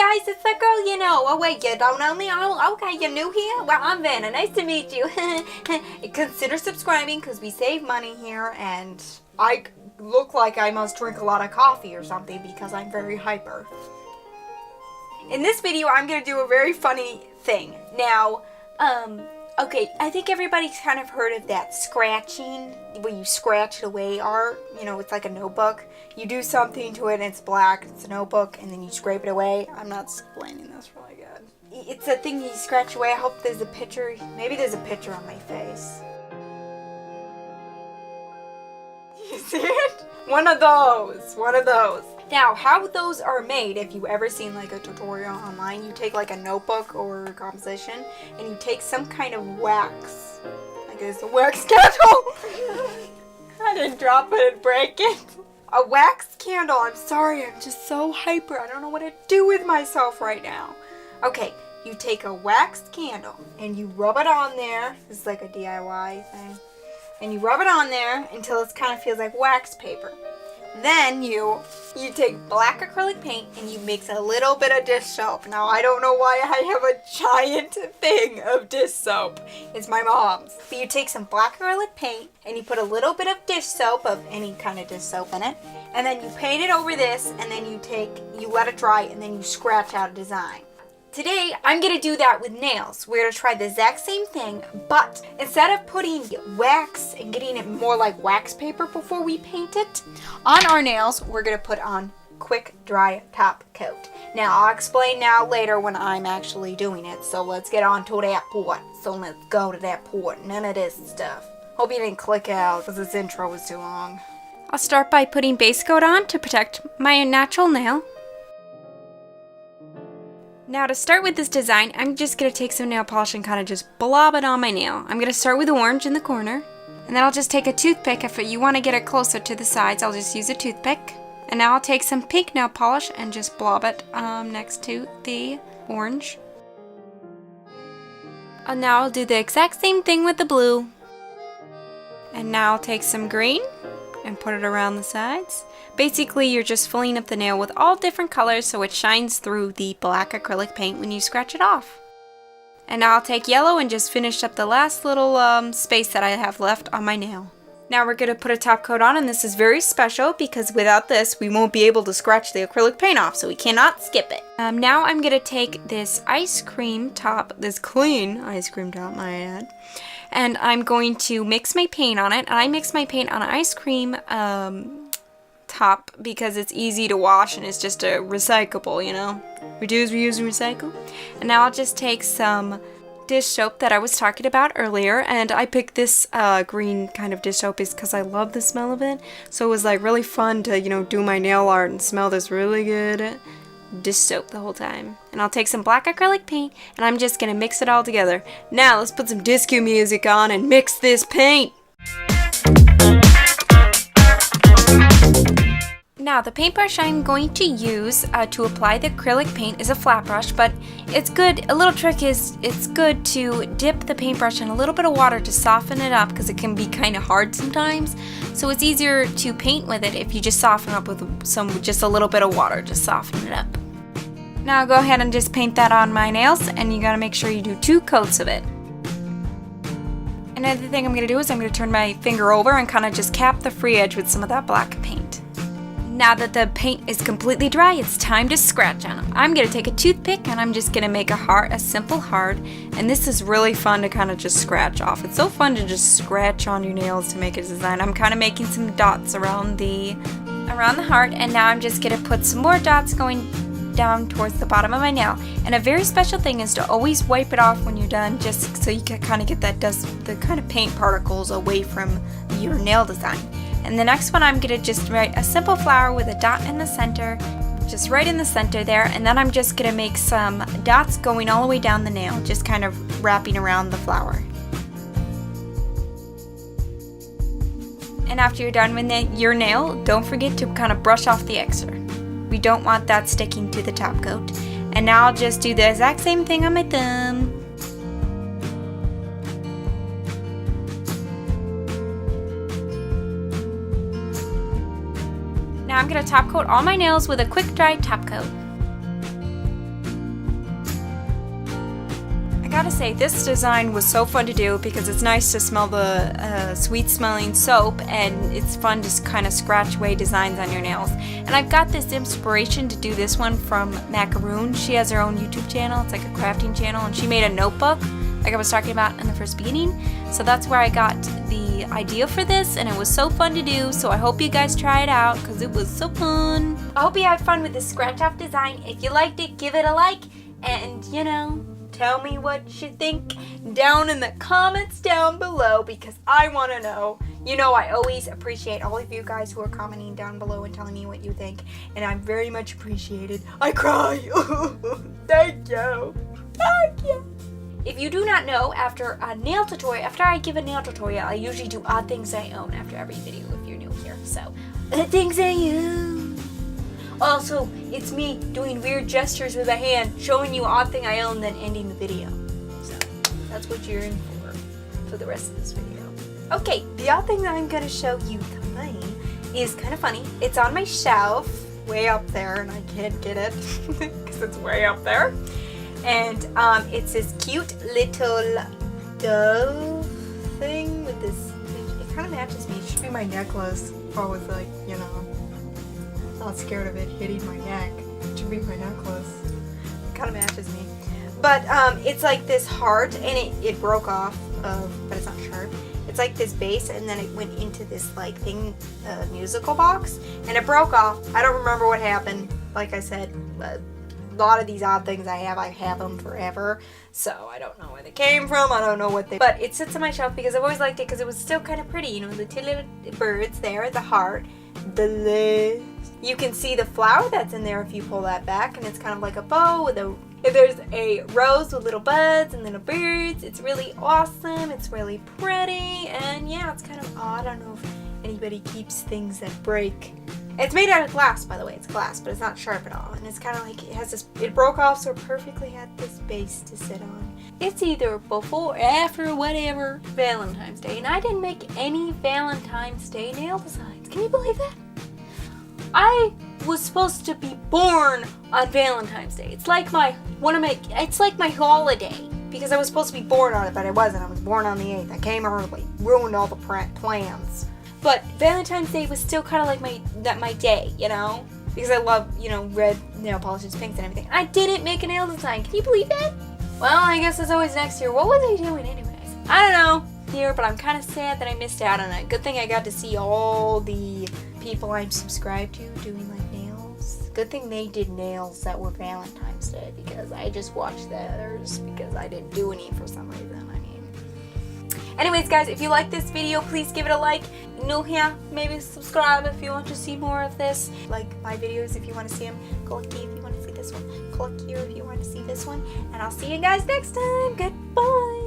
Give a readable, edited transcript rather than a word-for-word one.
guys, it's that girl you know. Oh wait, you don't know me? Oh, okay, you're new here? Well, I'm Vanna. Nice to meet you. Consider subscribing because we save money here, and I look like I must drink a lot of coffee or something because I'm very hyper. In this video, I'm going to do a very funny thing. Now, okay, I think everybody's kind of heard of that scratching, where you scratch it away art. You know, it's like a notebook. You do something to it and it's black, it's a notebook, and then you scrape it away. I'm not explaining this really good. It's a thing you scratch away. I hope there's a picture. Maybe there's a picture on my face. You see it? One of those. Now, how those are made, if you've ever seen like a tutorial online, you take like a notebook or a composition and you take some kind of wax. Like it's a wax candle. I didn't drop it and break it. A wax candle. I'm sorry, I'm just so hyper. I don't know what to do with myself right now. Okay, you take a waxed candle and you rub it on there. This is like a DIY thing. And you rub it on there until it kind of feels like wax paper. Then you take black acrylic paint and you mix a little bit of dish soap. Now, I don't know why I have a giant thing of dish soap. It's my mom's. But you take some black acrylic paint and you put a little bit of dish soap, of any kind of dish soap in it. And then you paint it over this, and then you let it dry, and then you scratch out a design. Today, I'm going to do that with nails. We're going to try the exact same thing, but instead of putting wax and getting it more like wax paper before we paint it, on our nails, we're going to put on quick dry top coat. Now, I'll explain now later when I'm actually doing it, so let's get on to that part. So let's go to that part. None of this stuff. Hope you didn't click out because this intro was too long. I'll start by putting base coat on to protect my natural nail. Now, to start with this design, I'm just going to take some nail polish and kind of just blob it on my nail. I'm going to start with orange in the corner, and then I'll just take a toothpick. If you want to get it closer to the sides, I'll just use a toothpick. And now I'll take some pink nail polish and just blob it next to the orange. And now I'll do the exact same thing with the blue. And now I'll take some green and put it around the sides. Basically, you're just filling up the nail with all different colors so it shines through the black acrylic paint when you scratch it off. And now I'll take yellow and just finish up the last little space that I have left on my nail. Now we're going to put a top coat on, and this is very special because without this, we won't be able to scratch the acrylic paint off, so we cannot skip it. Now I'm going to take this ice cream top, this clean ice cream top, my ad, and I'm going to mix my paint on it. And I mix my paint on an ice cream top because it's easy to wash and it's just a recyclable, you know. Reduce, reuse, and recycle. And now I'll just take some dish soap that I was talking about earlier, and I picked this green kind of dish soap because I love the smell of it. So it was like really fun to, you know, do my nail art and smell this really good dish soap the whole time. And I'll take some black acrylic paint and I'm just gonna mix it all together. Now let's put some disco music on and mix this paint. Now, the paintbrush I'm going to use to apply the acrylic paint is a flat brush, but it's good. A little trick is it's good to dip the paintbrush in a little bit of water to soften it up because it can be kind of hard sometimes. So it's easier to paint with it if you just soften up with just a little bit of water to soften it up. Now go ahead and just paint that on my nails, and you gotta make sure you do 2 coats of it. Another thing I'm gonna do is I'm gonna turn my finger over and kind of just cap the free edge with some of that black paint. Now that the paint is completely dry, it's time to scratch on them. I'm going to take a toothpick and I'm just going to make a simple heart. And this is really fun to kind of just scratch off. It's so fun to just scratch on your nails to make a design. I'm kind of making some dots around the heart, and now I'm just going to put some more dots going down towards the bottom of my nail. And a very special thing is to always wipe it off when you're done, just so you can kind of get that the kind of paint particles away from your nail design. And the next one, I'm going to just write a simple flower with a dot in the center, just right in the center there. And then I'm just going to make some dots going all the way down the nail, just kind of wrapping around the flower. And after you're done with your nail, don't forget to kind of brush off the extra. We don't want that sticking to the top coat. And now I'll just do the exact same thing on my thumb. Now I'm going to top coat all my nails with a quick dry top coat. say this design was so fun to do because it's nice to smell the sweet smelling soap, and it's fun to kind of scratch away designs on your nails. And I've got this inspiration to do this one from Maqaroon. She has her own YouTube channel. It's like a crafting channel, and she made a notebook like I was talking about in the first beginning. So that's where I got the idea for this, and it was so fun to do. So I hope you guys try it out because it was so fun. I hope you had fun with this scratch off design. If you liked it, give it a like, and you know, tell me what you think down in the comments down below because I want to know. You know, I always appreciate all of you guys who are commenting down below and telling me what you think, and I'm very much appreciated. I cry. Thank you. Thank you. If you do not know, after I give a nail tutorial, I usually do odd things I own after every video if you're new here. So, odd things I own. Also, it's me doing weird gestures with a hand, showing you odd thing I own, then ending the video. So, that's what you're in for the rest of this video. Okay, the odd thing that I'm going to show you tonight is kind of funny. It's on my shelf, way up there, and I can't get it because it's way up there. And it's this cute little dove thing with this, it kind of matches me. It should be my necklace. If I was like, you know, not scared of it hitting my neck. It should be my necklace. It kind of matches me. But it's like this heart, and it broke off, but it's not sharp. It's like this base, and then it went into this like thing, musical box, and it broke off. I don't remember what happened. Like I said, a lot of these odd things I have them forever, so I don't know where they came from. I don't know what they, but it sits on my shelf because I've always liked it because it was still kind of pretty, you know, the two little birds there, the heart, the legs. You can see the flower that's in there if you pull that back, and it's kind of like a bow with there's a rose with little buds and little birds. It's really awesome. It's really pretty, and yeah, it's kind of odd. I don't know if anybody keeps things that break. It's made out of glass, by the way. It's glass, but it's not sharp at all. And it's kind of like, it broke off, so it perfectly had this base to sit on. It's either before, after, whatever, Valentine's Day. And I didn't make any Valentine's Day nail designs. Can you believe that? I was supposed to be born on Valentine's Day. It's like it's like my holiday. Because I was supposed to be born on it, but I wasn't. I was born on the 8th. I came early. Ruined all the plans. But Valentine's Day was still kind of like my day, you know? Because I love, you know, red nail polishes, pinks, and everything. I didn't make a nail design. Can you believe that? Well, I guess it's always next year. What was I doing anyways? I don't know. Here, but I'm kind of sad that I missed out on it. Good thing I got to see all the people I'm subscribed to doing like nails. Good thing they did nails that were Valentine's Day because I just watched theirs because I didn't do any for some reason. Anyways, guys, if you like this video, please give it a like. New here, maybe subscribe if you want to see more of this. Like my videos if you want to see them. Click here if you want to see this one. Click here if you want to see this one. And I'll see you guys next time. Goodbye.